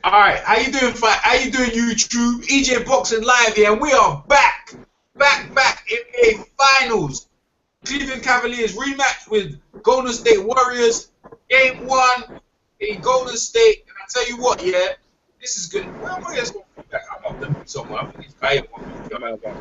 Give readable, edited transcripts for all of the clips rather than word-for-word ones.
All right, how you doing? How you doing, YouTube? EJ Boxing Live here, and we are back in a finals. Cleveland Cavaliers rematch with Golden State Warriors. Game one in Golden State, and I tell you what, yeah, this is good. Well, Warriors gonna be back. I'm off the mute somewhere. I think it's Kyle want me to come out. Yeah,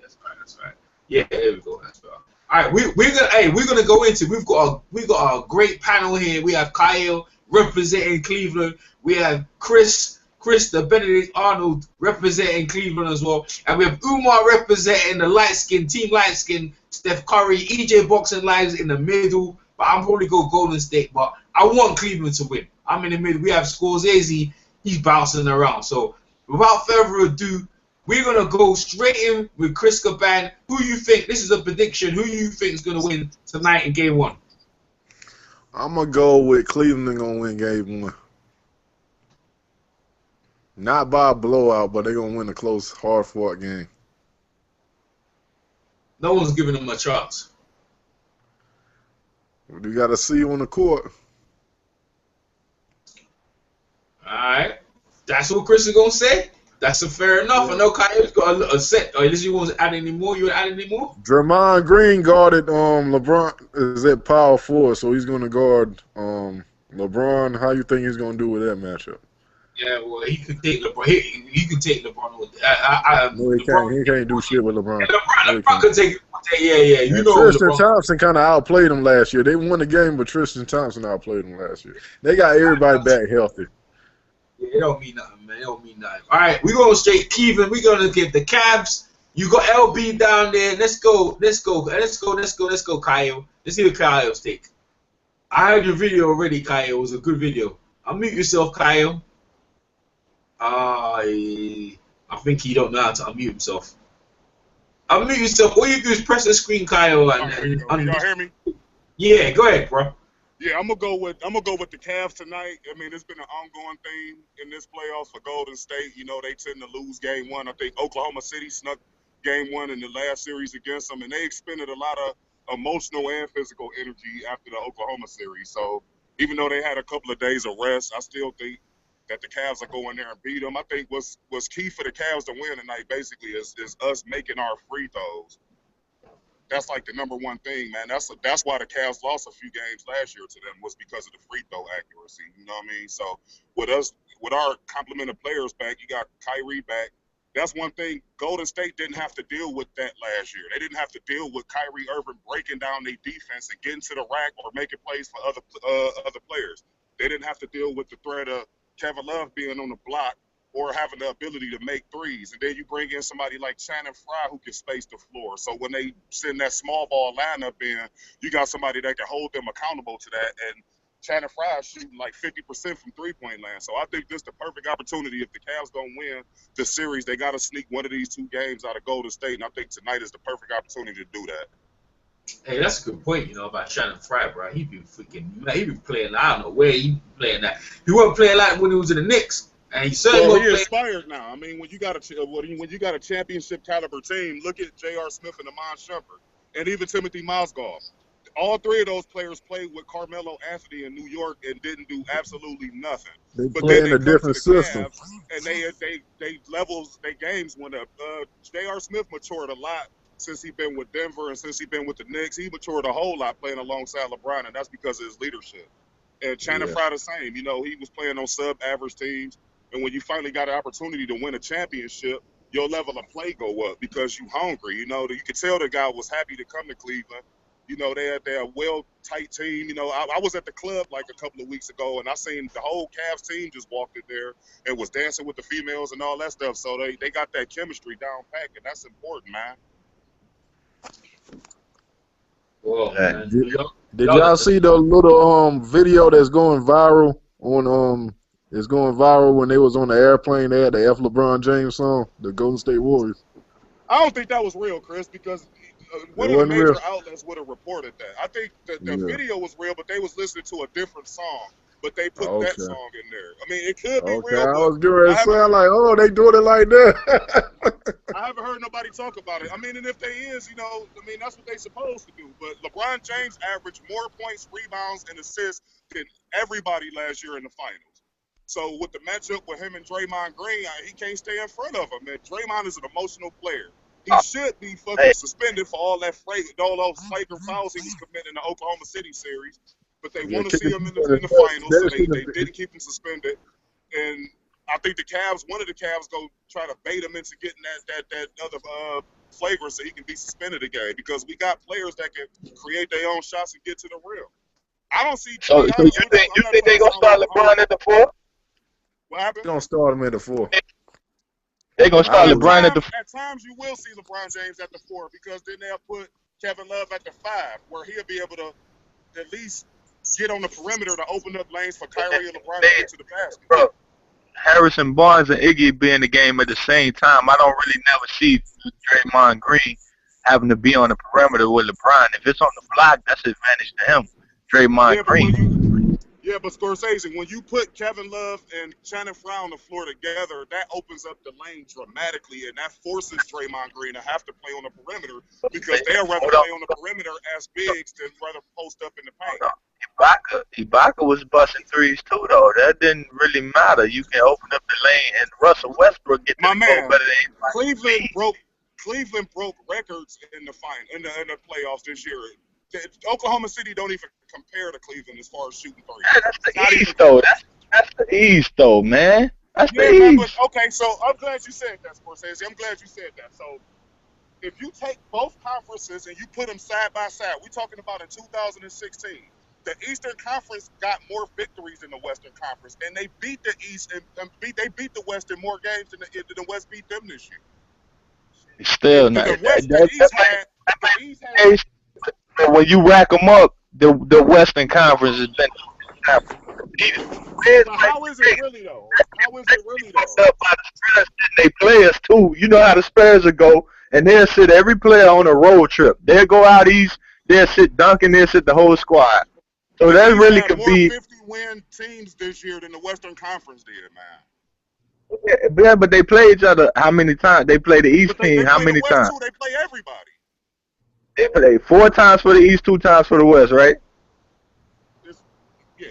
that's right. That's right. Yeah, there we go. That's right. All right, we're gonna go into. We got a great panel here. We have Kyle representing Cleveland. We have Chris the Benedict Arnold representing Cleveland as well, and we have Umar representing the light skin Steph Curry. EJ Boxing Lives in the middle, but I'm probably go Golden State, but I want Cleveland to win. I'm in the middle. We have Scorsese. He's bouncing around. So without further ado, we're gonna go straight in with Chris Caban. Who you think? This is a prediction. Who you think is gonna win tonight in Game 1? I'm gonna go with Cleveland gonna win Game 1. Not by a blowout, but they're gonna win a close, hard-fought game. No one's giving them a chance. You gotta see you on the court. All right, that's what Chris is gonna say. That's a fair enough. Yeah. I know Kyle's got a set. Unless you want to add any more, you want to add any more? Draymond Green guarded LeBron is at power forward, so he's gonna guard LeBron. How you think he's gonna do with that matchup? Yeah, well, he could take LeBron. He could take LeBron with. No, he can't. He can't do shit with LeBron. LeBron could take. Yeah. You and know, Tristan Thompson kind of outplayed him last year. They won the game, but Tristan Thompson outplayed him last year. They got everybody back healthy. Yeah, it don't mean nothing, man. It don't mean nothing. All right, we're going straight Cleveland. We're going to get the Cavs. You got LB down there. Let's go, Kyle. Let's see what Kyle's take. I heard your video already, Kyle. It was a good video. Unmute yourself, Kyle. I think he don't know how to unmute himself. Unmute yourself. All you do is press the screen, Kyle. And y'all hear me? Yeah, go ahead, bro. Yeah, I'm gonna go with the Cavs tonight. I mean, it's been an ongoing theme in this playoffs for Golden State. You know, they tend to lose Game 1. I think Oklahoma City snuck Game 1 in the last series against them, and they expended a lot of emotional and physical energy after the Oklahoma series. So even though they had a couple of days of rest, I still think that the Cavs are going there and beat them. I think what's key for the Cavs to win tonight basically is us making our free throws. That's like the number one thing, man. That's why the Cavs lost a few games last year to them, was because of the free throw accuracy. You know what I mean? So with our complement of players back, you got Kyrie back. That's one thing Golden State didn't have to deal with that last year. They didn't have to deal with Kyrie Irving breaking down their defense and getting to the rack or making plays for other players. They didn't have to deal with the threat of Kevin Love being on the block or having the ability to make threes. And then you bring in somebody like Channing Frye who can space the floor. So when they send that small ball lineup in, you got somebody that can hold them accountable to that. And Channing Frye is shooting like 50% from three-point land. So I think this is the perfect opportunity. If the Cavs don't win the series, they got to sneak one of these two games out of Golden State. And I think tonight is the perfect opportunity to do that. Hey, that's a good point, about Shannon Fry, bro. He be playing. I don't know where he be playing that. He wasn't playing like when he was in the Knicks, and he certainly he inspired now. I mean, when you got a championship caliber team, look at J.R. Smith and Amon Shumpert, and even Timothy Mozgov. All three of those players played with Carmelo Anthony in New York and didn't do absolutely nothing. They play in a different system, and they levels their games went up. J.R. Smith matured a lot since he's been with Denver and since he's been with the Knicks. He matured a whole lot playing alongside LeBron, and that's because of his leadership. And Channing Frye the same. He was playing on sub-average teams, and when you finally got an opportunity to win a championship, your level of play go up because you hungry. You could tell the guy was happy to come to Cleveland. They're a well-tight team. I was at the club like a couple of weeks ago, and I seen the whole Cavs team just walked in there and was dancing with the females and all that stuff. So they got that chemistry down pat, and that's important, man. Well, did y'all see the little video that's going viral on it's going viral when they was on the airplane? They had the F LeBron James song, the Golden State Warriors. I don't think that was real, Chris, because one of the major outlets would have reported that. I think the video was real, but they was listening to a different song. But they put that song in there. I mean, it could be real. I was going to sound like, they doing it like that. I haven't heard nobody talk about it. I mean, and if they is, that's what they supposed to do. But LeBron James averaged more points, rebounds, and assists than everybody last year in the finals. So with the matchup with him and Draymond Green, he can't stay in front of him. And Draymond is an emotional player. He should be fucking suspended for all those flagrant fouls he was committing in the Oklahoma City series. But they want to see him in the finals, so they didn't keep him suspended. And I think one of the Cavs go try to bait him into getting that other flagrant so he can be suspended again, because we got players that can create their own shots and get to the rim. I don't see. So you think they gonna start LeBron at the 4? What happened? They're gonna start him at the 4. They gonna start LeBron at the 4. At times you will see LeBron James at the 4, because then they'll put Kevin Love at the 5, where he'll be able to at least get on the perimeter to open up lanes for Kyrie and LeBron to get to the basket. Bro, Harrison Barnes and Iggy be in the game at the same time. I don't really never see Draymond Green having to be on the perimeter with LeBron. If it's on the block, that's an advantage to him. Draymond Green. But Scorsese, when you put Kevin Love and Shannon Fry on the floor together, that opens up the lane dramatically, and that forces Draymond Green to have to play on the perimeter, because they'll rather play on the perimeter as bigs than rather post up in the paint. Ibaka was busting threes too, though. That didn't really matter. You can open up the lane, and Russell Westbrook get the ball better than Cleveland broke records in the playoffs this year. Oklahoma City don't even compare to Cleveland as far as shooting threes. Yeah, that's the East, though. That's the East, though, man. That's the East. Okay, so I'm glad you said that, Scorsese. I'm glad you said that. So if you take both conferences and you put them side by side, we're talking about in 2016, the Eastern Conference got more victories than the Western Conference, and they beat the East and they beat the West in more games than the West beat them this year. Still not. The East had when you rack them up, the Western Conference has been. But how is it really though? They players too. You know how the Spurs will go, and they'll sit every player on a road trip. They'll go out east. They'll sit Duncan. They'll sit the whole squad. So that really could be 50-win teams this year than the Western Conference did, man. Yeah, but they play each other how many times? They play the East team how many times? Too, they play everybody. They play 4 times for the East, 2 times for the West, right? Yeah.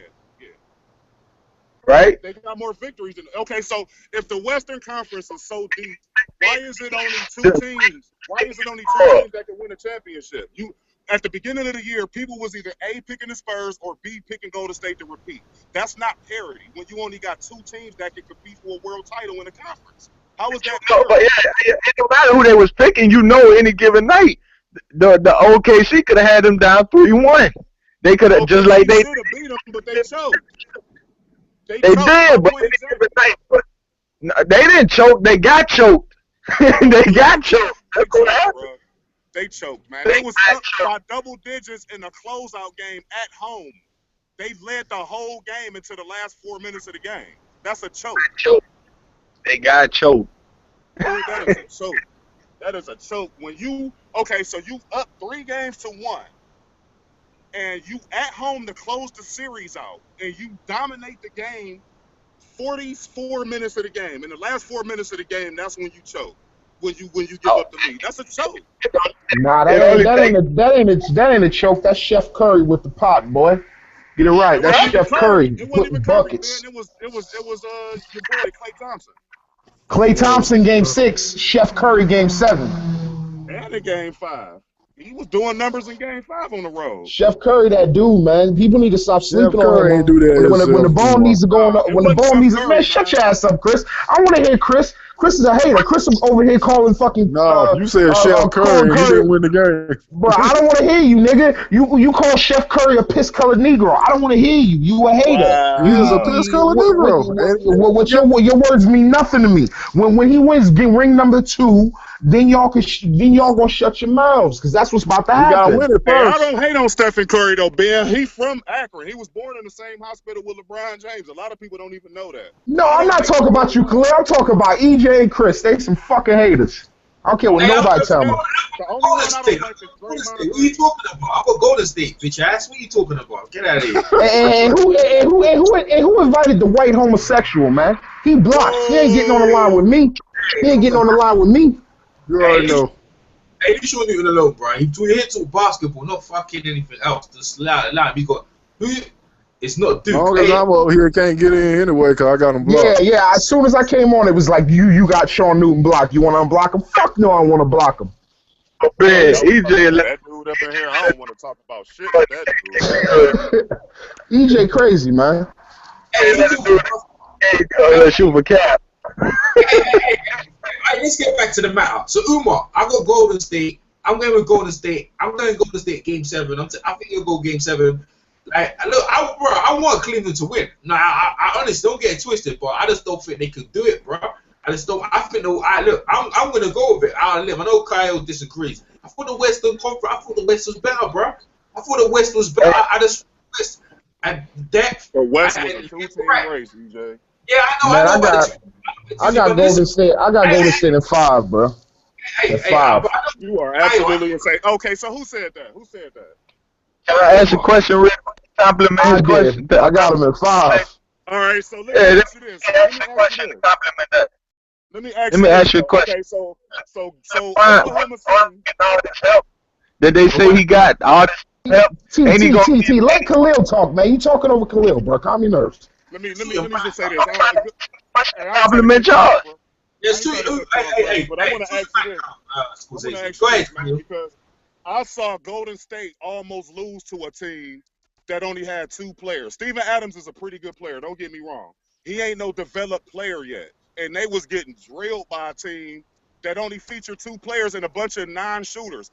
Right? They got more victories than. Okay, so if the Western Conference is so deep, why is it only 2 teams? Why is it only 2 teams that can win a championship? At the beginning of the year, people was either A, picking the Spurs, or B, picking Golden State to repeat. That's not parity when you only got 2 teams that can compete for a world title in a conference. How is that parity? But yeah, it don't matter who they was picking. Any given night, the OKC could have had them down 3-1. They could have just like they should have beat them, but they choked. They did, but any given night, they didn't choke. They got choked. They got choked. That's what happened. They choked, man. They was up by double digits in the closeout game at home. They led the whole game into the last 4 minutes of the game. That's a choke. They got choked. Dude, that is a choke. That is a choke. So you up 3 games to 1, and you at home to close the series out, and you dominate the game 44 minutes of the game. In the last 4 minutes of the game, that's when you choke. When you give up the lead, that's a choke. Nah, that ain't a choke. That's Chef Curry with the pot, boy. Get it right. That's Chef Curry putting buckets. It was your boy Klay Thompson. Klay Thompson game 6, Chef Curry game 7. And in game 5. He was doing numbers in game 5 on the road. Chef Curry, that dude, man. People need to stop sleeping on him. Do that when the ball needs to go on, when the ball needs to, man, shut your ass up, Chris. I want to hear Chris. Chris is a hater. Chris is over here calling fucking. No, you said Chef Curry. He didn't win the game. Bro, I don't want to hear you, nigga. You call Chef Curry a piss-colored Negro. I don't want to hear you. You a hater. He is a piss-colored Negro. Your words mean nothing to me. When he wins ring number 2, then y'all gonna shut your mouths, because that's what's about to happen. You gotta win it first. I don't hate on Stephen Curry though, Ben. He from Akron. He was born in the same hospital with LeBron James. A lot of people don't even know that. No, I'm not talking about you, Khalil. I'm talking about EJ and Chris. They some fucking haters. I don't care what nobody tell me. Golden State. What are you talking about? I got Golden State, bitch ass. What are you talking about? Get out of here. And who invited the white homosexual, man? He blocked. He ain't getting on the line with me. You already know. Hey, you shouldn't even alone, bro. He hit to basketball, not fucking anything else. Just lie. We got It's not Duke. Long as I'm over here, can't get in anyway because I got him blocked. Yeah. As soon as I came on, it was like you got Sean Newton blocked. You want to unblock him? Fuck no, I want to block him. Man, EJ, that dude up in here, I don't want to talk about shit with that dude. EJ crazy, man. Hey, shoot for cap. Let's get back to the matter. So Umar, I got Golden State. I'm going with Golden State. I'm going to Golden State Game 7. I think you'll go Game 7. Like, look, I want Cleveland to win. No, I honestly don't get it twisted, but I just don't think they could do it, bro. I just don't. I think I'm gonna go with it. I know Kyle disagrees. I thought the Western Conference. I thought the West was better, bro. I thought the West was better. I just West and depth. The West was a two-team race, EJ. Yeah, I know. I got Golden State. I got Golden State in 5, bro. Hey, 5. You are absolutely insane. Okay, so who said that? Can I ask a question, Rick? Compliment his question. I got him at 5. All right, so let me ask you this. Let me ask you a question. Okay, so Oklahoma City. Did they say he got all this help? T, let Khalil talk, man. You talking over Khalil, bro. Calm your nerves. Let me just say this. Compliment y'all. Yes, but I want to ask you this. Go ahead, man. Because I saw Golden State almost lose to a team that only had 2 players. Steven Adams is a pretty good player. Don't get me wrong. He ain't no developed player yet. And they was getting drilled by a team that only featured 2 players and a bunch of non-shooters.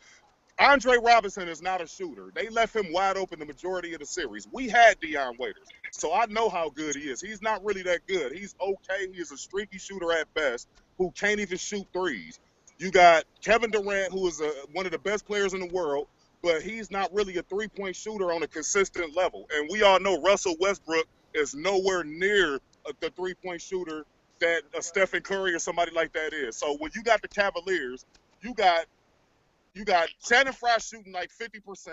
Andre Robinson is not a shooter. They left him wide open the majority of the series. We had Deion Waiters, so I know how good he is. He's not really that good. He's okay. He is a streaky shooter at best who can't even shoot threes. You got Kevin Durant, who is one of the best players in the world, but he's not really a three-point shooter on a consistent level. And we all know Russell Westbrook is nowhere near the three-point shooter that Stephen Curry or somebody like that is. So when you got the Cavaliers, you got Shannon Fry shooting like 50%.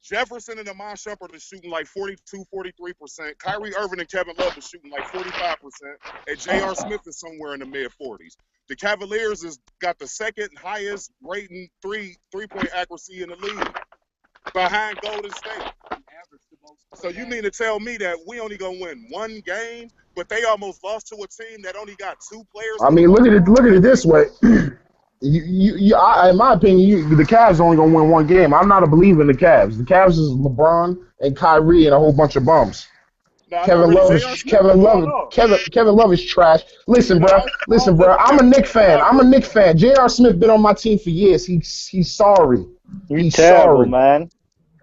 Jefferson and Amon Shumpert are shooting like 42, 43%. Kyrie Irving and Kevin Love are shooting like 45%. And J.R. Smith is somewhere in the mid-40s. The Cavaliers has got the second highest rating three-point accuracy in the league behind Golden State. So you mean to tell me that we only going to win 1 game, but they almost lost to a team that only got 2 players? I mean, look at it this way. In my opinion, the Cavs only gonna win 1 game. I'm not a believer in the Cavs. The Cavs is LeBron and Kyrie and a whole bunch of bums. Kevin Love is trash. Listen, bro. I'm a Knicks fan. J.R. Smith been on my team for years. He's sorry. He's terrible, sorry, man.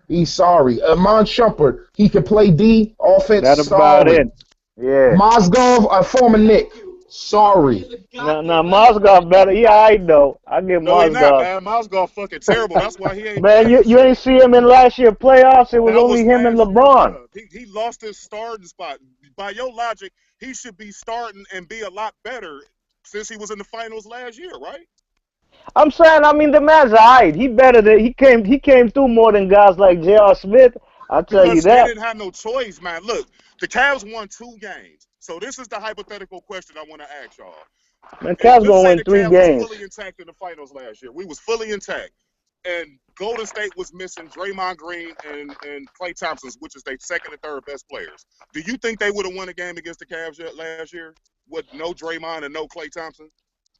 He's sorry. Amon Shumpert, he can play D offense. That's about it. Yeah. Mozgov, a former Knick. Sorry. No, Mozgov better. Yeah, I know. I give No, he's Mozgov. not, man. Mozgov fucking terrible. That's why he ain't. Man, you ain't see him in last year's playoffs. It was only him and LeBron. He lost his starting spot. By your logic, he should be starting and be a lot better since he was in the finals last year, right? I'm saying, I mean, the man's alright. He better than he came through more than guys like J.R. Smith. I'll tell you that. They didn't have no choice, man. Look, the Cavs won 2 games. So this is the hypothetical question I want to ask y'all. Man, Cavs gonna win 3 games. Was fully intact in the finals last year. We was fully intact, and Golden State was missing Draymond Green and Klay Thompson, which is their second and third best players. Do you think they would have won a game against the Cavs last year with no Draymond and no Klay Thompson?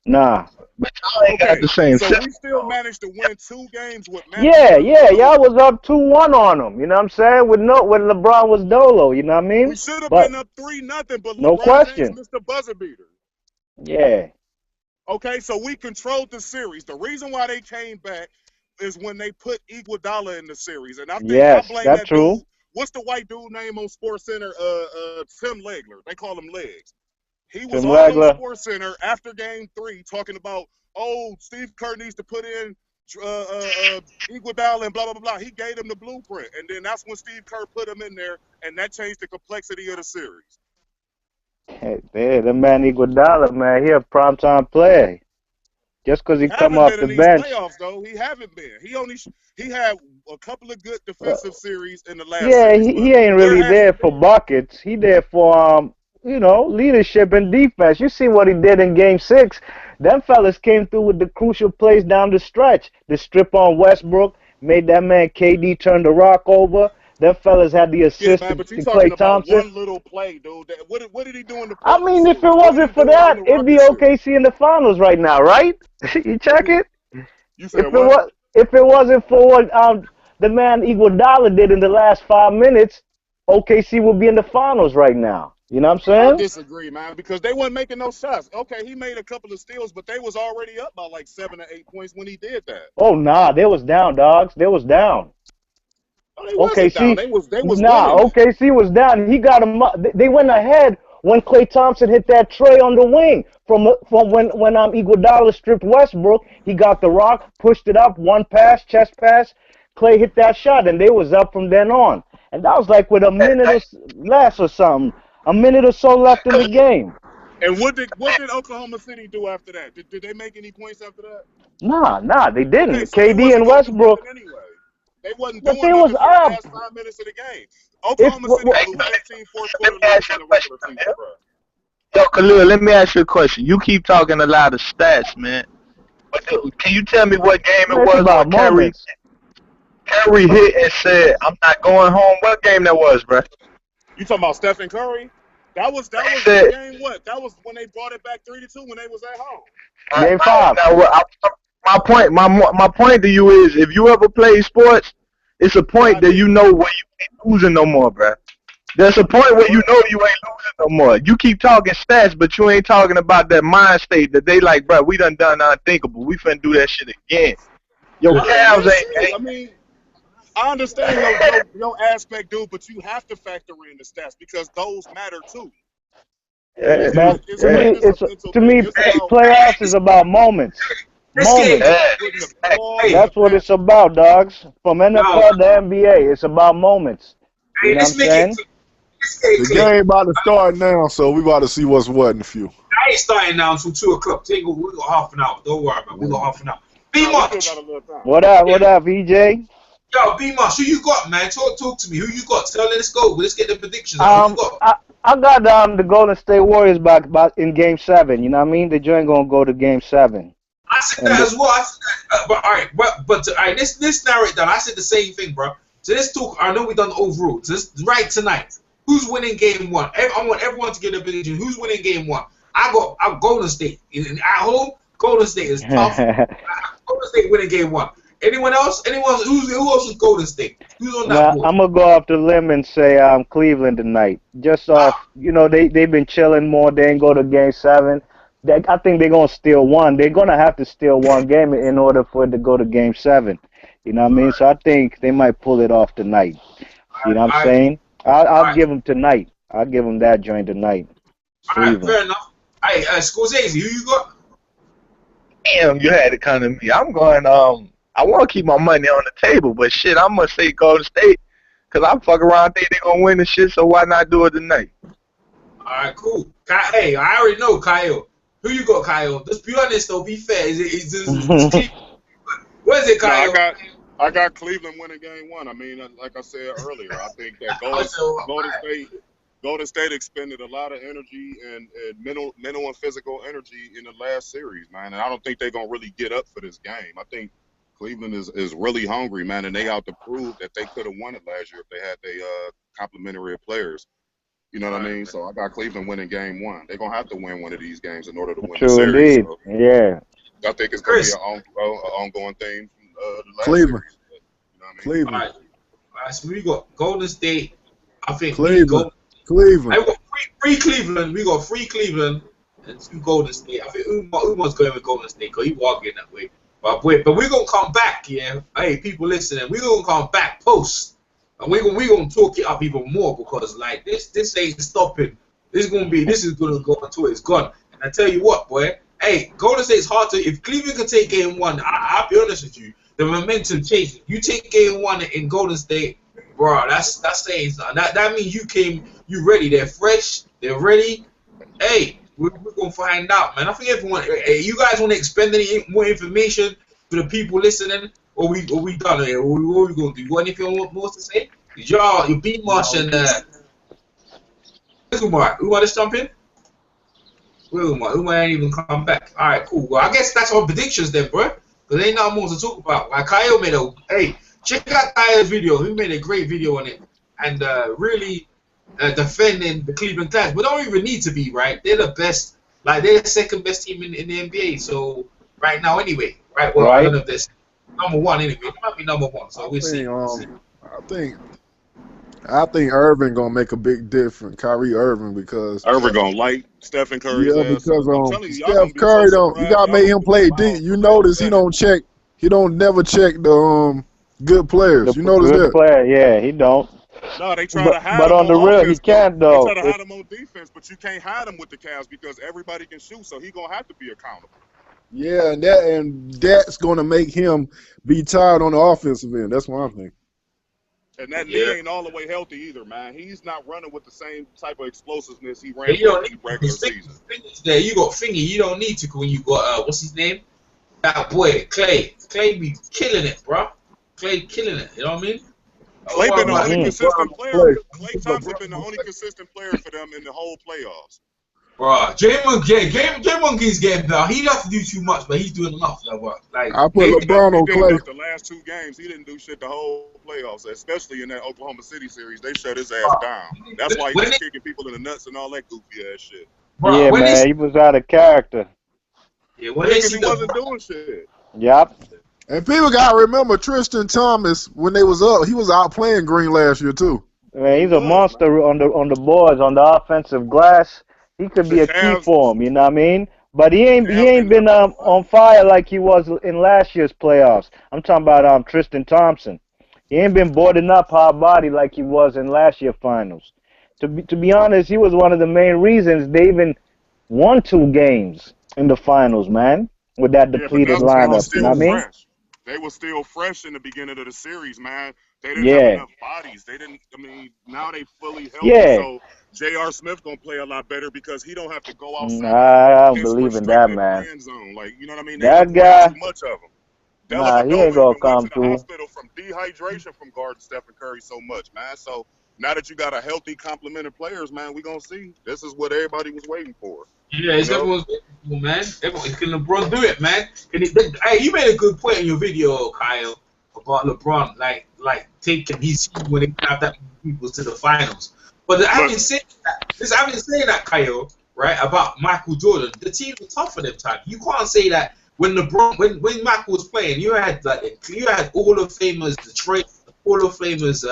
Nah. But y'all ain't got the same. So we still managed to win 2 games with Matt. Yeah. Y'all was up 2-1 on them. You know what I'm saying? When LeBron was dolo. You know what I mean? We should have been up 3-0, but no LeBron question. James missed the buzzer beater. Yeah. Okay, so we controlled the series. The reason why they came back is when they put Iguodala in the series, and I think I blame that's that true. dude. What's the white dude name on SportsCenter? Tim Legler. They call him Legs. He was all on SportsCenter after Game 3 talking about, Steve Kerr needs to put in Iguodala and blah, blah, blah. He gave him the blueprint, and then that's when Steve Kerr put him in there, and that changed the complexity of the series. Hey, the man Iguodala, man, he a primetime player. Just because he come off the bench. Playoffs, though, he haven't been. He had a couple of good defensive series in the last. Yeah, series, he ain't really there for buckets. He there for leadership and defense. You see what he did in Game 6. Them fellas came through with the crucial plays down the stretch. The strip on Westbrook made that man KD turn the rock over. Them fellas had the Yeah, assist man, but you're to talking Klay about Thompson. one little play, dude. What did he do in the I Portland mean, if it series? What did wasn't he for do in that, the it'd be Rockets series? OKC in the finals right now, right? You check it. You said If it what? was, if it wasn't for what the man Iguodala did in the last 5 minutes, OKC would be in the finals right now. You know what I'm I saying? disagree, man, because they weren't making no shots. Okay, he made a couple of steals, but they was already up by like 7 or 8 points when he did that. Oh nah, they was down, dogs. They was down. No, they wasn't down. OKC, They was nah, winning it. OKC was down. He got him up. They went ahead when Klay Thompson hit that tray on the wing from when Iguodala stripped Westbrook. He got the rock, pushed it up, one pass, chest pass. Klay hit that shot, and they was up from then on. And that was like with a minute or less or something, a minute or so left in the game. And what did Oklahoma City do after that? Did they make any points after that? Nah, they Okay, didn't. so they KD wasn't and gonna do Westbrook, nothing anyway. They wasn't but doing they was nothing for the up. last 5 minutes of the game. If Oklahoma City blew 15 Let fourth-quarter me ask leads you in a the question, regular season, Khalil. bro. Yo, Khalil, let me ask you a question. You keep talking a lot of stats, man. But can you tell me what game it man, it's was when about moments. Curry hit and said, "I'm not going home"? What game that was, bro? You talking about Stephen Curry? That He was in said, game what? That was when they brought it back 3-2 when they was at home. Game no, 5. no. My point to you is, if you ever play sports, it's a Yeah, I point that you did. know where you ain't losing no more, bro. There's a point where you What? know you ain't losing no more. You keep talking stats, but you ain't talking about that mind state that they like, bro. We done unthinkable. We finna do that shit again. Yo, All right, Cavs man. ain't Shoot. I mean, I understand your aspect, dude, but you have to factor in the stats because those matter too. yeah, Man, It's to not me, just a it's mental to thing. me, It's about playoffs is about moments. This game, Moments. putting the hey, ball in hey, the That's what it's basket. about, dogs. From no, NFL to NBA, it's about moments. You hey, know what I'm let's make it. saying? Let's get it The clear. game about to start now, so we about to see what's what in a few. I ain't starting now until 2 o'clock. We got half an hour. Don't worry, man. We got half an hour. Be No, we still got much. a little time. What up? Yeah. What up, EJ? Yo, be much. Who you got, man? Talk to me. Who you got? Tell. Let's go. Let's get the predictions out. Who you got? I got the Golden State Warriors back in Game 7. You know what I mean? The joint gonna go to Game 7. I said And that as well. I said that, but all right, but all right. Let's narrow it down. I said the same thing, bro. So let's talk. I know we done overall. So let's right tonight. Who's winning game one? I want everyone to get a prediction. Who's winning game one? I Golden State. At home, Golden State is tough. Golden State winning game one. Anyone else? Anyone else? Who else is Golden State? Who's on that Well, board? I'm gonna go off the limb and say Cleveland tonight. Just off, Ah, they've been chilling more. They ain't go to Game 7. I think they're gonna steal one. They're gonna have to steal one game in order for it to go to Game 7. You know what I mean? So I think they might pull it off tonight. You know what I'm all right, saying? all I'll right, give them tonight. I'll give them that joint tonight. all right. Cleveland. Fair enough. All right, Scorsese, who you got? damn, you had to come to me. I'm going. I want to keep my money on the table, but shit, I'm gonna say Golden State because I fuck around think they gonna win the shit. So why not do it tonight? All right, cool. Hey, I already know Kyle. Who you got, Kyle? Just be honest, though. Be fair. Is Cleveland? What is it, No, Kyle? I got Cleveland winning game one. I mean, like I said earlier, I think that Golden State expended a lot of energy and mental and physical energy in the last series, man. And I don't think they're gonna really get up for this game. I think Cleveland is really hungry, man, and they out to prove that they could have won it last year if they had their complementary players. You know what I mean? So I got Cleveland winning game one. They're gonna have to win one of these games in order to win the True series. indeed. So Yeah. I think it's gonna be Chris. an ongoing thing from the last Cleveland. series. But, you know what I mean? All Cleveland. right. All right, so we got Golden State. I think me, Cleveland. I Cleveland. got free Cleveland. We got free Cleveland and 2 Golden State. I think Uma's going with Golden State because he walking that way. But we're gonna come back, yeah. Hey, people listening, we're gonna come back post, and we gonna talk it up even more because like this ain't stopping. This is gonna go until it's gone. And I tell you what, boy. Hey, Golden State's hard to. If Cleveland can take game one, I'll be honest with you. The momentum changes. You take game one in Golden State, bro. That's saying something. That means you ready. They're fresh. They're ready. Hey, we're gonna find out, man. I think everyone. Hey, you guys want to expend any more information for the people listening, or we done here? What we gonna do? You got anything more to say? You beat Marsh and Umar. Umar, let's jump in. Umar ain't even come back. All right, cool. Well, I guess that's our predictions then, bro. Because ain't nothing more to talk about. Like Kyle made a hey. Check out Tyler's video. He made a great video on it, and really defending the Cleveland Cavs. But don't even need to be right. They're the best. Like they're the second best team in the NBA. So right now, anyway, right? Well, I don't know if they're number one anyway. They might be number one. So we'll see. I think Irving gonna make a big difference. Kyrie Irving, because Irving gonna light Stephen Curry's ass. Because Steph Curry don't. You gotta make him play deep. You notice he don't check. He don't never check the good players. You notice that? Player, yeah, he don't. No, they try to hide him. But on the real, he can't though. They try to hide him on defense, but you can't hide him with the Cavs because everybody can shoot. So he gonna have to be accountable. Yeah, and that's gonna make him be tired on the offensive end. That's what I'm thinking. And that knee ain't all the way healthy either, man. He's not running with the same type of explosiveness he ran with in the regular season. There, you got Thingy. You don't need to when you got what's his name? That boy Clay. Clay be killing it, bro. Clay killing it. You know what I mean? Clay been the only consistent player. Clay Thompson been the only consistent player for them in the whole playoffs. Bro, J-Monkey's getting better. He doesn't have to do too much, but he's doing enough. Like I put LeBron on Clay. The last 2 games, he didn't do shit the whole playoffs, especially in that Oklahoma City series. They shut his ass down. That's why he was kicking people in the nuts and all that goofy ass shit. Bro, yeah, man, he was out of character. Yeah, because he wasn't doing shit. Yep. And people gotta remember Tristan Thompson when they was up. He was out playing Green last year too. Man, he's a monster on the boards on the offensive glass. He could be a key for him, you know what I mean? But he ain't been on fire like he was in last year's playoffs. I'm talking about Tristan Thompson. He ain't been boarding up hard body like he was in last year's finals. To be honest, he was one of the main reasons they even won 2 games in the finals, man, with that depleted lineup. You know what I mean? They were still fresh in the beginning of the series, man. They didn't have enough bodies. They didn't. I mean, now they fully healthy. Yeah. So J.R. Smith gonna play a lot better because he don't have to go outside. I don't believe in that, man. Zone. Like, you know what I mean? That guy. Too much of him. He ain't gonna come through. Went to the hospital from dehydration from guarding Stephen Curry so much, man. So now that you got a healthy complement of players, man, we gonna see. This is what everybody was waiting for. Yeah, it's everyone's waiting for, man. Can LeBron do it, man? Hey, you made a good point in your video, Kyle, about LeBron, like taking his team when they have that people to the finals. But I've been saying that, Kyle, right, about Michael Jordan. The team was tough for them time. You can't say that when LeBron, when Michael was playing, you had Hall of Famers, Detroit, Hall of Famers,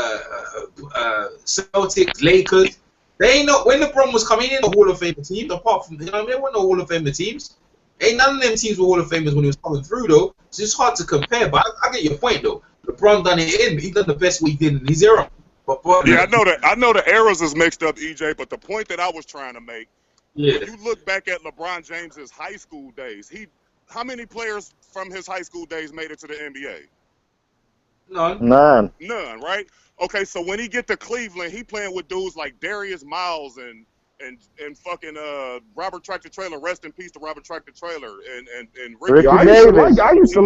Celtics, Lakers. They ain't no when LeBron was coming in the Hall of Famer teams, apart from there weren't no Hall of Famer teams. Ain't none of them teams were Hall of Famers when he was coming through though. So it's hard to compare, but I get your point though. LeBron done it in, he done the best way he did in his era. But yeah, I know the eras is mixed up, EJ, but the point that I was trying to make, when you look back at LeBron James's high school days, how many players from his high school days made it to the NBA? None, right? Okay, so when he get to Cleveland, he playing with dudes like Darius Miles and fucking Robert Tractor Trailer. Rest in peace to Robert Tractor Trailer and Ricky. I used to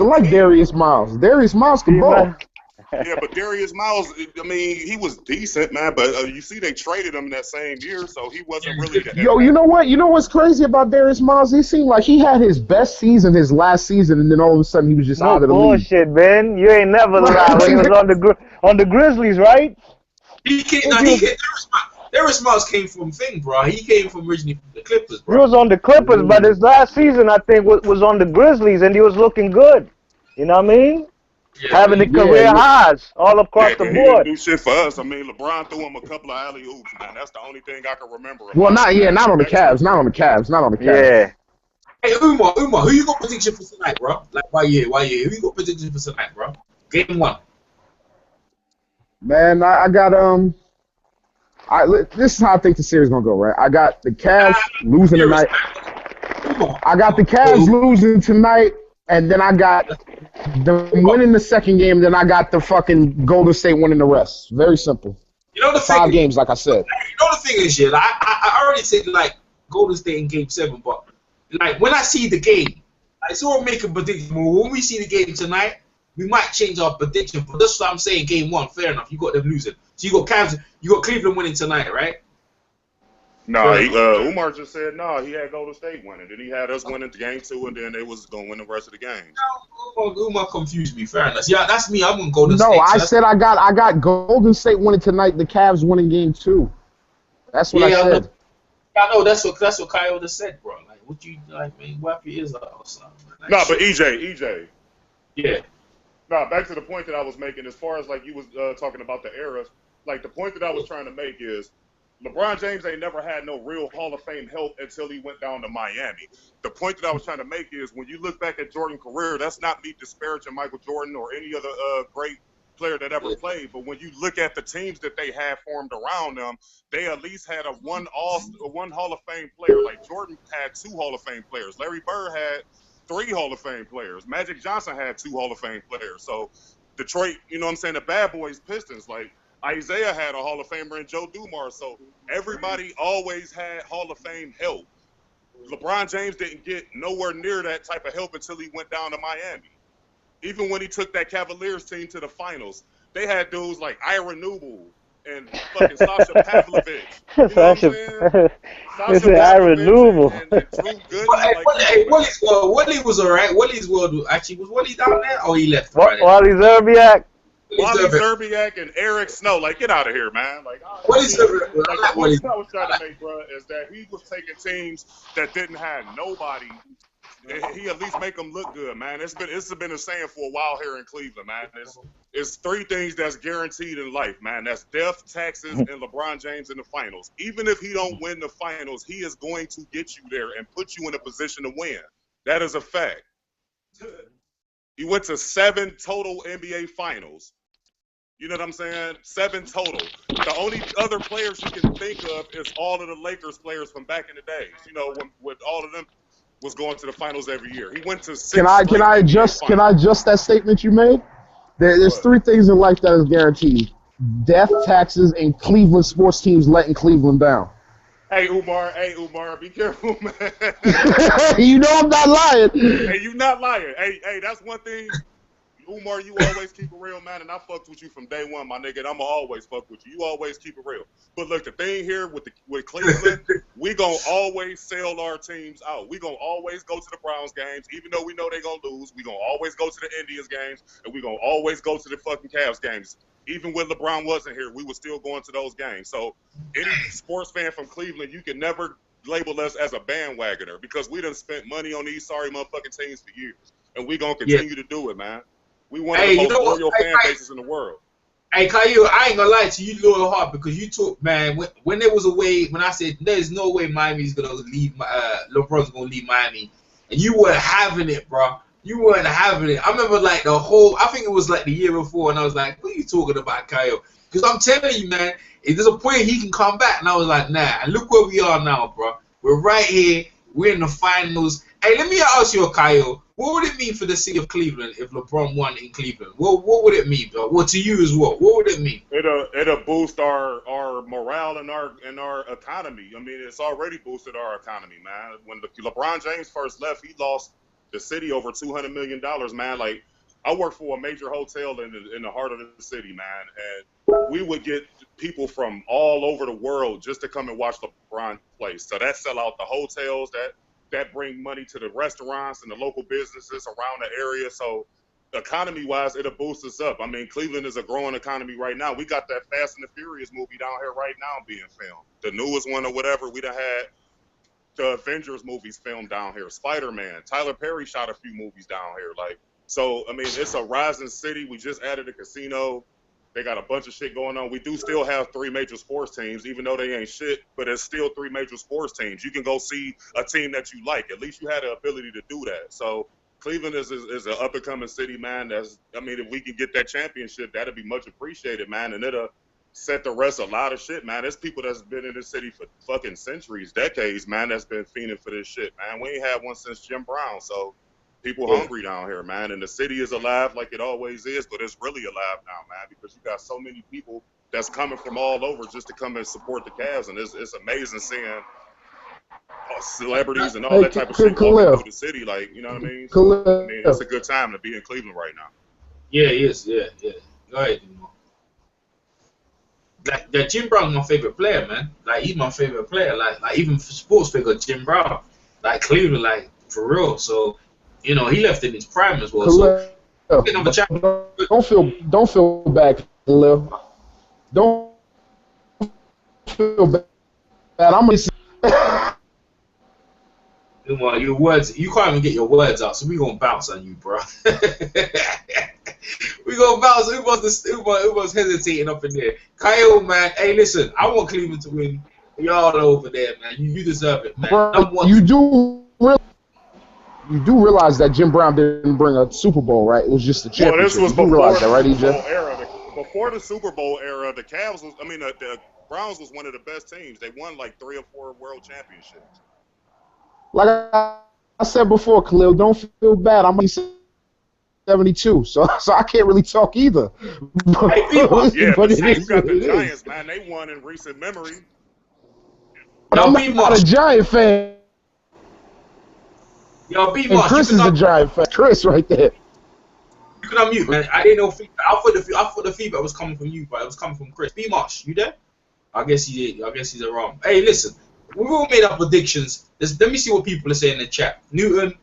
like Darius Miles. Darius Miles can ball. Yeah, but Darius Miles, I mean, he was decent, man. But you see, they traded him that same year, so he wasn't really. You know what? You know what's crazy about Darius Miles? He seemed like he had his best season, his last season, and then all of a sudden he was just out of the league. Bullshit, Ben. You ain't never lied. He was on the Grizzlies, right? Darius Miles came from bro. He came from originally from the Clippers, bro. He was on the Clippers, but his last season, I think, was on the Grizzlies, and he was looking good. You know what I mean? Yeah, having the career highs all across the board. He didn't do shit for us. I mean, LeBron threw him a couple of alley-oops, man. That's the only thing I can remember. Well, not on the Cavs. Yeah. Hey, Umar, who you got prediction for tonight, bro? Like, why year? Who you got prediction for tonight, bro? Game 1. Man, I got this is how I think the series gonna go, right? I got the Cavs losing tonight. I got the Cavs losing tonight, and then I got them winning the second game. Then I got the fucking Golden State winning the rest. Very simple. You know the 5 games, like I said. You know the thing is, yeah, I already said like Golden State in Game 7, but like when I see the game, I still make a prediction. When we see the game tonight, we might change our prediction. But that's what I'm saying. Game 1, fair enough. You got them losing. So you got Cavs, you got Cleveland winning tonight, right? No, Umar just said no. He had Golden State winning. Then he had us winning game 2, and then they was gonna win the rest of the games. Umar confused me. Fair enough. Yeah, that's me. I'm gonna Golden State. No, I said I got Golden State winning tonight. The Cavs winning game 2. That's what I said. I know that's what Kyle just said, bro. Like, what you like, man? Wipe your ears out or something. Like, no, but EJ. Yeah. No, back to the point that I was making. As far as like you was talking about the eras, like the point that I was trying to make is LeBron James ain't never had no real Hall of Fame help until he went down to Miami. The point that I was trying to make is when you look back at Jordan's career, that's not me disparaging Michael Jordan or any other great player that ever played. But when you look at the teams that they had formed around them, they at least had one Hall of Fame player. Like Jordan had 2 Hall of Fame players. Larry Bird had 3 Hall of Fame players. Magic Johnson had 2 Hall of Fame players. So Detroit, you know what I'm saying, the Bad Boys Pistons, like Isaiah had a Hall of Famer in Joe Dumars. So everybody always had Hall of Fame help. LeBron James didn't get nowhere near that type of help until he went down to Miami. Even when he took that Cavaliers team to the finals, they had dudes like Ira Newell and fucking Sasha Pavlovich. You know what I'm saying? Sasha Ira Newell. And Drew Gooden. Willie was alright. Willie's world actually was Willie down there, or he left? Wally Zerbiak. Wally Zerbiak and Eric Snow, like, get out of here, man. Like, Wally Zerbiak. The point I was trying to make, bro, is that he was taking teams that didn't have nobody. He at least make them look good, man. It's been a saying for a while here in Cleveland, man. It's 3 things that's guaranteed in life, man. That's death, taxes, and LeBron James in the finals. Even if he don't win the finals, he is going to get you there and put you in a position to win. That is a fact. He went to 7 total NBA finals. You know what I'm saying? 7 total. The only other players you can think of is all of the Lakers players from back in the days. You know, when all of them was going to the finals every year. He went to 6. Can I adjust that statement you made? There's 3 things in life that is guaranteed: death, taxes, and Cleveland sports teams letting Cleveland down. Hey Umar, be careful, man. You know I'm not lying. Hey, you not lying. Hey, that's one thing. Umar, you always keep it real, man, and I fucked with you from day one, my nigga, and I'ma always fuck with you. You always keep it real. But look, the thing here with Cleveland, we gonna always sell our teams out. We gonna always go to the Browns games, even though we know they gonna lose. We gonna always go to the Indians games, and we gonna always go to the fucking Cavs games. Even when LeBron wasn't here, we were still going to those games. So any sports fan from Cleveland, you can never label us as a bandwagoner because we done spent money on these sorry motherfucking teams for years, and we gonna continue to do it, man. We one of the most loyal fan bases in the world. Hey, Caillou, I ain't gonna lie to you, loyal heart, because you took, man, when there was a way, when I said there's no way Miami's gonna leave, LeBron's gonna leave Miami, and you weren't having it, bro. You weren't having it. I remember like I think it was like the year before, and I was like, what are you talking about, Caillou? Because I'm telling you, man, if there's a point he can come back, and I was like, nah. And look where we are now, bro. We're right here. We're in the finals. Hey, let me ask you, Caillou. What would it mean for the city of Cleveland if LeBron won in Cleveland? What would it mean, bro? Well, to you as well. What would it mean? It'll boost our morale and our economy. I mean, it's already boosted our economy, man. When LeBron James first left, he lost the city over $200 million, man. Like, I work for a major hotel in the heart of the city, man, and we would get people from all over the world just to come and watch LeBron play. So that sell out the hotels, that bring money to the restaurants and the local businesses around the area. So economy-wise, it'll boost us up. I mean, Cleveland is a growing economy right now. We got that Fast and the Furious movie down here right now being filmed. The newest one or whatever. We done had the Avengers movies filmed down here. Spider-Man. Tyler Perry shot a few movies down here. Like, so, I mean, it's a rising city. We just added a casino. They got a bunch of shit going on. We do still have 3 major sports teams, even though they ain't shit, but it's still 3 major sports teams. You can go see a team that you like. At least you had the ability to do that. So Cleveland is an up-and-coming city, man. I mean, if we can get that championship, that'd be much appreciated, man, and it'll set the rest a lot of shit, man. There's people that's been in this city for fucking centuries, decades, man, that's been fiending for this shit, man. We ain't had one since Jim Brown, so people hungry down here, man, and the city is alive like it always is, but it's really alive now, man, because you got so many people that's coming from all over just to come and support the Cavs, and it's amazing seeing celebrities and all that type of shit walking through the city, like, you know what I mean? So, I mean, it's a good time to be in Cleveland right now. Yeah, it is, yeah. Go ahead. like Jim Brown's my favorite player, man. Like he's my favorite player. Like even for sports figure Jim Brown, like Cleveland, like for real. So, you know, he left in his prime as well. So another champion. Don't feel bad, Khalil. Don't feel bad. I'm gonna say Your words, you can't even get your words out, so we gonna bounce on you, bro. We gonna bounce. Who was hesitating up in there? Kyle, man. Hey, listen, I want Cleveland to win. Y'all over there, man. You deserve it, man. you do realize that Jim Brown didn't bring a Super Bowl, right? It was just the championship. Well, this was you do before realize the that, right, Super EJ? Bowl era. Before the Super Bowl era, the Cavs was. I mean, the Browns was one of the best teams. They won like 3 or 4 world championships. Like I said before, Khalil, don't feel bad. I'm 72, so I can't really talk either. Yeah, but you got the it Giants, is. man. They won in recent memory. But I'm not a Giant fan. Yo, And Chris is a Giant fan. Chris right there. You can unmute, man. I didn't know feedback. I thought the feedback was coming from you, but it was coming from Chris. B Marsh, you there? I guess he did. I guess he's wrong. Hey, listen, we've all made up predictions. Let me see what people are saying in the chat. Newton's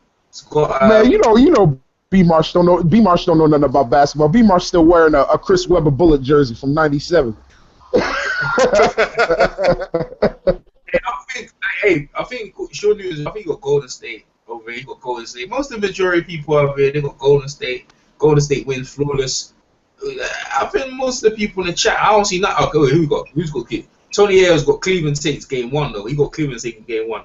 got. Man, you know, B Marsh don't know nothing about basketball. B Marsh still wearing a Chris Webber Bullet jersey from '97. I think Sean Newton. I think he got Golden State over here. He got Golden State. Most of the majority of people over here, they got Golden State. Golden State wins flawless. I think most of the people in the chat, I don't see nothing. Okay, who we got? Who's got Tony Ayers got Cleveland takes game 1 though. He got Cleveland taking game 1.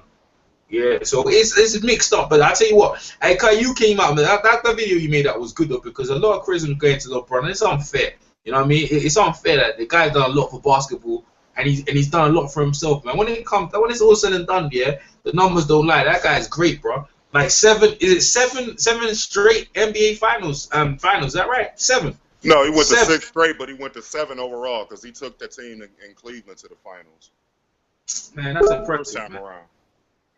Yeah, so it's mixed up. But I tell you what, hey, Kai, you came out, man. That video you made that was good though, because a lot of criticism going to LeBron. It's unfair. You know what I mean? It's unfair that the guy's done a lot for basketball. And he's done a lot for himself, man. When it's all said and done, yeah, the numbers don't lie. That guy's great, bro. Like seven straight NBA finals? Is that right? 7. No, he went to 6 straight, but he went to 7 overall because he took the team in Cleveland to the finals. Man, that's impressive. First time around.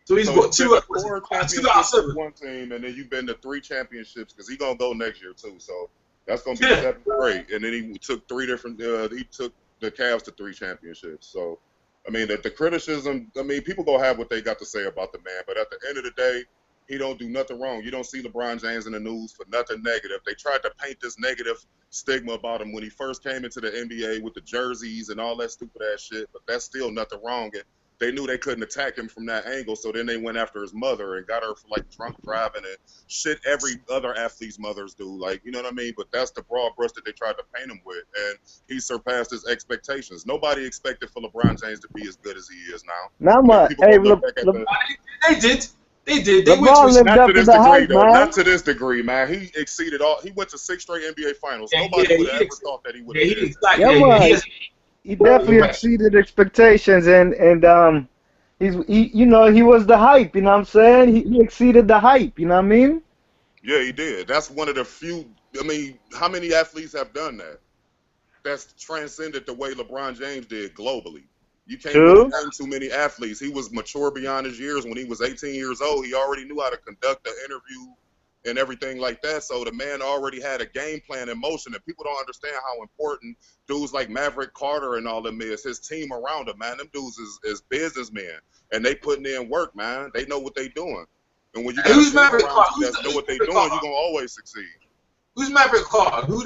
So he's got 2 championships with one team, and then you've been to 3 championships because he's gonna go next year too. So that's gonna be 7 straight. And then he took 3 different. He took the Cavs to 3 championships. So, I mean, the criticism, I mean, people gonna have what they got to say about the man, but at the end of the day, he don't do nothing wrong. You don't see LeBron James in the news for nothing negative. They tried to paint this negative stigma about him when he first came into the NBA with the jerseys and all that stupid ass shit, but that's still nothing wrong. And they knew they couldn't attack him from that angle, so then they went after his mother and got her for like drunk driving and shit every other athlete's mothers do. Like, you know what I mean? But that's the broad brush that they tried to paint him with, and he surpassed his expectations. Nobody expected for LeBron James to be as good as he is now. They did. They LeBron went not to this degree, though. Not to this degree, man. He exceeded all. He went to 6 straight NBA finals. Nobody would have ever thought that he would have. He definitely exceeded expectations, and he was the hype. You know what I'm saying? He exceeded the hype. You know what I mean? Yeah, he did. That's one of the few. I mean, how many athletes have done that? That's transcended the way LeBron James did globally. You can't really name too many athletes. He was mature beyond his years. When he was 18 years old, he already knew how to conduct an interview and everything like that. So the man already had a game plan in motion, and people don't understand how important dudes like Maverick Carter and all them is. His team around him, man. Them dudes is businessmen, and they putting in work, man. They know what they doing. And when you got who's Maverick Carter? That know what they doing, you're gonna always succeed. Who's Maverick Carter? Who's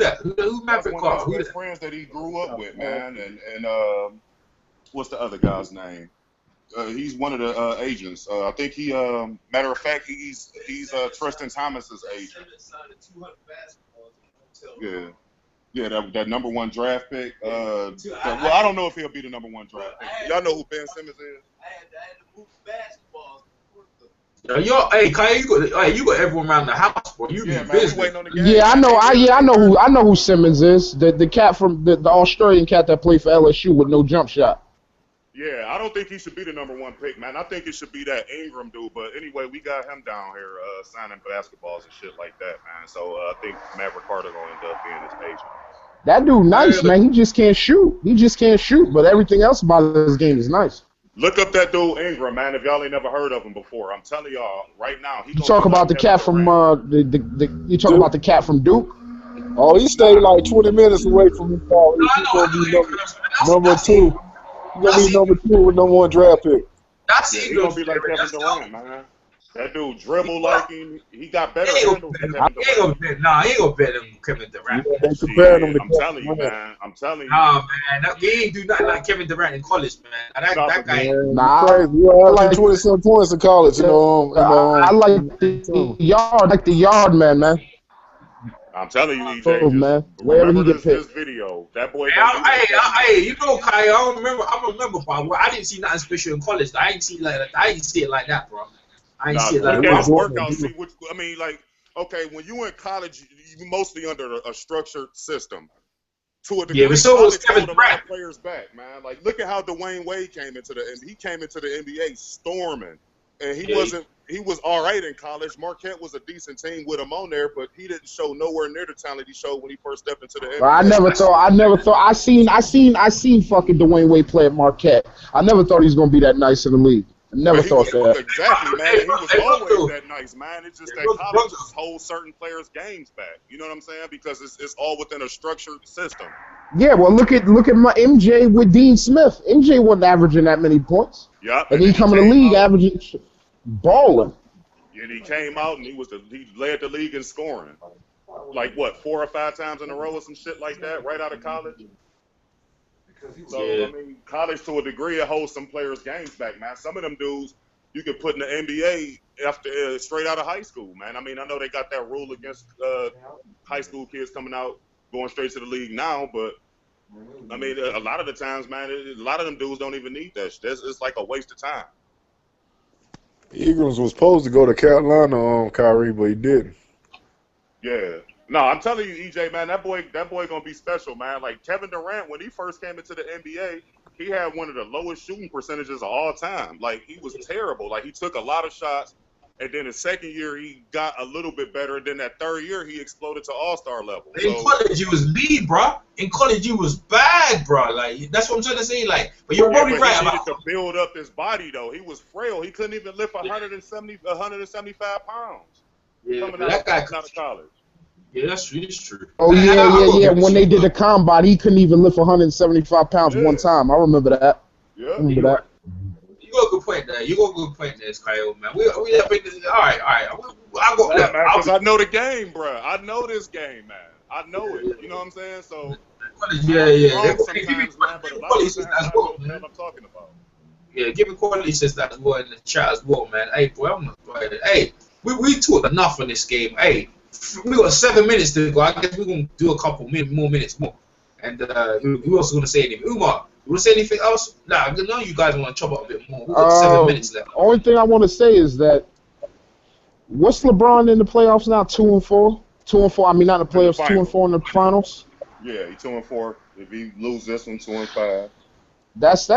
Maverick Carter? One of his friends that he grew up with, man. And what's the other guy's name? He's one of the agents. I think he, matter of fact, he's Tristan Thomas's agent. Yeah, that number 1 draft pick. Well, I don't know if he'll be the number 1 draft pick. Y'all know who Ben Simmons is? I had to move basketballs. Hey, Kaya, you got everyone around the house, bro. You yeah, be man, busy. we waiting on the game. Yeah, I know who Simmons is. The cat from the Australian cat that played for LSU with no jump shot. Yeah, I don't think he should be the number 1 pick, man. I think it should be that Ingram dude. But anyway, we got him down here signing basketballs and shit like that, man. So I think Maverick Carter gonna end up being his agent. That dude nice, man. He just can't shoot. But everything else about his game is nice. Look up that dude Ingram, man. If y'all ain't never heard of him before, I'm telling y'all right now. You talk about the cat from you talk about the cat from Duke. Oh, he stayed like 20 minutes away from his college. No, He's gonna I be know Ingram. number That's two. He's gonna be that's number 2 with number 1 draft pick. that's Yeah, he Ingram's gonna be like favorite. Kevin That's Durant, man. That dude dribble like him. He got better He ain't handles gonna than bet him. Kevin He ain't gonna Durant. bet. Nah, he ain't gonna bet him Kevin Yeah, Durant. they comparing him Shit, to I'm Kevin telling you, Durant. man. I'm telling you. Nah, man, he ain't do nothing like Kevin Durant in college, man. Nah, That but guy. Man, Nah, you crazy. You I averaging like 20-some points in college, I like summer. the yard man. I'm telling you, EJ, Oh, just man, wherever remember he get this picked. video. That boy gonna be like Kevin Hey, Durant. you know, Kai, I don't remember. I remember, bro. I didn't see nothing special in college. I ain't see it like that, bro. I ain't Nah, see it just Yeah, like look he at was that. his doing it. workout. See which. I mean, like, okay, when you in college, you mostly under a structured system. To a Yeah, but degree, so was college Kevin hold a lot Durant. of players back, man. Like, look at how Dwayne Wade came into the NBA storming, and he Yeah, was all right in college. Marquette was a decent team with him on there, but he didn't show nowhere near the talent he showed when he first stepped into the But I NBA. never thought. I seen fucking Dwayne Wade play at Marquette. I never thought he was gonna be that nice in the league. I never But he was thought that. exactly, man. And he was always that nice, man. It's just Hey, that look, college brother. just holds certain players' games back. You know what I'm saying? Because it's all within a structured system. Yeah, well, look at my MJ with Dean Smith. MJ wasn't averaging that many points, Yep. and And he then he come in the came league out. averaging balling. And he came out and he led the league in scoring. Like what, 4 or 5 times in a row or some shit like that, right out of college. So Yeah. I mean, college to a degree it holds some players' games back, man. Some of them dudes you could put in the NBA after straight out of high school, man. I mean, I know they got that rule against high school kids coming out going straight to the league now, but I mean, a lot of the times, man, a lot of them dudes don't even need that shit. It's like a waste of time. Eagles was supposed to go to Carolina on Kyrie, but he didn't. Yeah. No, I'm telling you, EJ, man, that boy gonna be special, man. Like Kevin Durant, when he first came into the NBA, he had one of the lowest shooting percentages of all time. Like he was terrible. Like he took a lot of shots, and then the second year he got a little bit better. And then that third year he exploded to all-star level. In college, you was lead, bro. In college, you was bad, bro. Like that's what I'm trying to say. Like, but you're probably but right he needed about. to build up his body though. He was frail. He couldn't even lift 175 pounds Yeah, coming but out that guy. of college. Yeah, that's true. It's true. Oh And I will yeah. give it When to they you, did bro. the combine, he couldn't even lift 175 pounds one Yeah. time. I remember that. Yeah. You got a good point there. You got a good point there, Kyle, man. We have been. All right. I got. Yeah, Look, man, because I know the game, bro. I know this game, man. I know it. You know what I'm saying? So Yeah, I'll be yeah. wrong Give me sometimes, man, but a lot quality of the assist times as I know well, what the hell man. I'm talking about. Yeah, give me quality assist as well in the chat as well, man. Hey, boy, I'm not. Hey, we talked enough on this game. Hey, we got 7 minutes to go. I guess we're gonna do a couple more minutes more. And who else is gonna say anything? Umar, you wanna say anything else? Nah, I know you guys wanna chop up a bit more. We got 7 minutes left. Only thing I want to say is that what's LeBron in the playoffs now? 2-4. 2-4. I mean, not in the playoffs. 2-4 in the finals. Yeah, he's 2-4. If he lose this one, 2-5. That's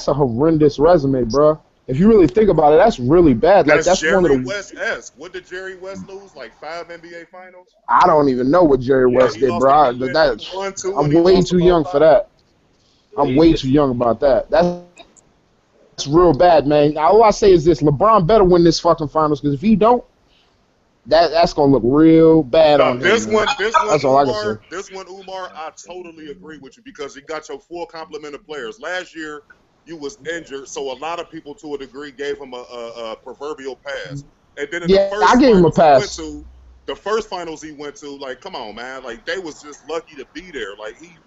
a horrendous resume, bro. If you really think about it, that's really bad. Like that's one of Jerry the. West-esque. What did Jerry West lose? Like 5 NBA finals? I don't even know what Jerry West he did, lost bro. he won 2 I'm and he way lost too about young 5. for that. I'm way too young about that. That's real bad, man. All I say is this: LeBron better win this fucking finals, because if he don't, that's gonna look real bad No, on him. Man. That's all I can say. This one, Umar, I totally agree with you because he got your full complement of players. Last year, you was injured, so a lot of people, to a degree, gave him a proverbial pass. And then in Yeah, the first I gave him a finals pass. the first finals he went to, like, come on, man, like they was just lucky to be there. Like he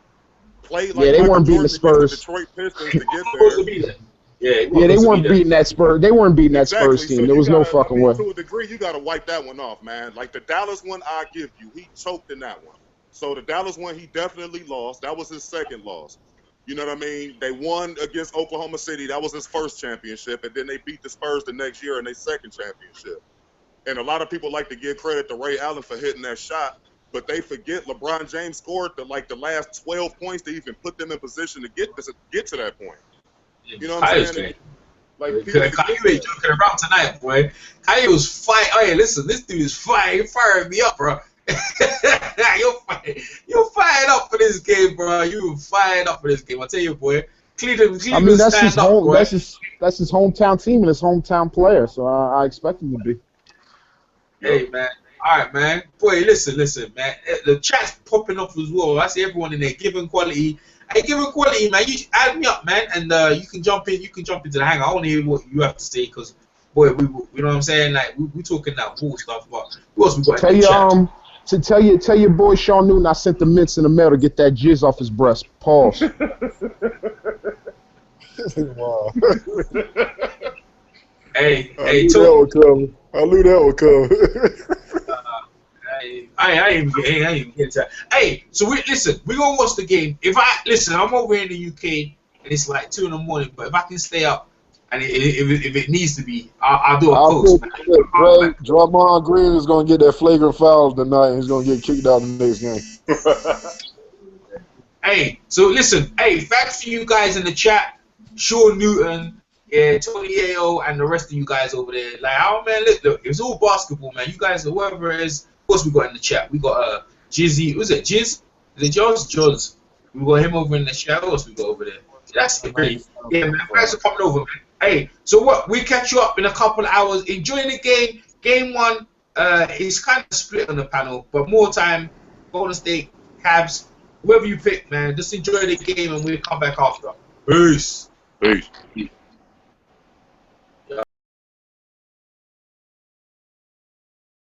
played like Yeah, they Michael weren't beating the Jordan against the Spurs. Detroit Pistons to get Supposed to there. be there. Yeah, Yeah, they weren't beating that Spurs. They weren't beating that Exactly. Spurs team. So There you was no gotta, fucking way. to a degree, you gotta wipe that one off, man. Like the Dallas one, I give you, he choked in that one. So the Dallas one, he definitely lost. That was his second loss. You know what I mean? They won against Oklahoma City. That was his first championship, and then they beat the Spurs the next year in their second championship. And a lot of people like to give credit to Ray Allen for hitting that shot, but they forget LeBron James scored the last 12 points to even put them in position to get to that point. You know what I'm saying? Like people Kanye ain't joking around tonight, boy. Kanye was fighting. Oh, hey, listen, this dude is firing me up, bro. you're fired up for this game, bro. You fired up for this game. I tell you, boy. Cleveland I mean, that's his stand up, home. boy. That's his hometown team and his hometown player. So I expect him to be. Hey, man. All right, man. Boy, listen, man. The chat's popping off as well. I see everyone in there giving quality. Hey, giving quality, man. You add me up, man, and you can jump in. You can jump into the hangar. I want to hear what you have to say, because, boy, you know what I'm saying? Like, we talking that cool stuff, but what else we got in the chat? Tell your boy Sean Newton I sent the mints in the mail to get that jizz off his breast. Pause. Wow. Hey, I knew that would come. I ain't even getting to that. Hey, so we're gonna watch the game. I'm over here in the UK and it's like 2 in the morning, but if I can stay up and if it needs to be, I'll do a post. Draymond Green is gonna get that flagrant foul tonight, and he's gonna get kicked out in the next game. Hey, so listen, thanks for you guys in the chat, Sean Newton, Tony Ayo, and the rest of you guys over there. Like, man, look, it's all basketball, man. You guys, whoever it is, of course we got in the chat. We got Jizzy, was it Jizz? Is it Joz? We got him over in the chat. What else we got over there? That's great. Yeah, man. Thanks for coming over, man. Hey, so what? We catch you up in a couple of hours. Enjoy the game. Game 1 is kind of split on the panel, but more time. Golden State, Cavs, whoever you pick, man. Just enjoy the game, and we'll come back after. Peace. Peace.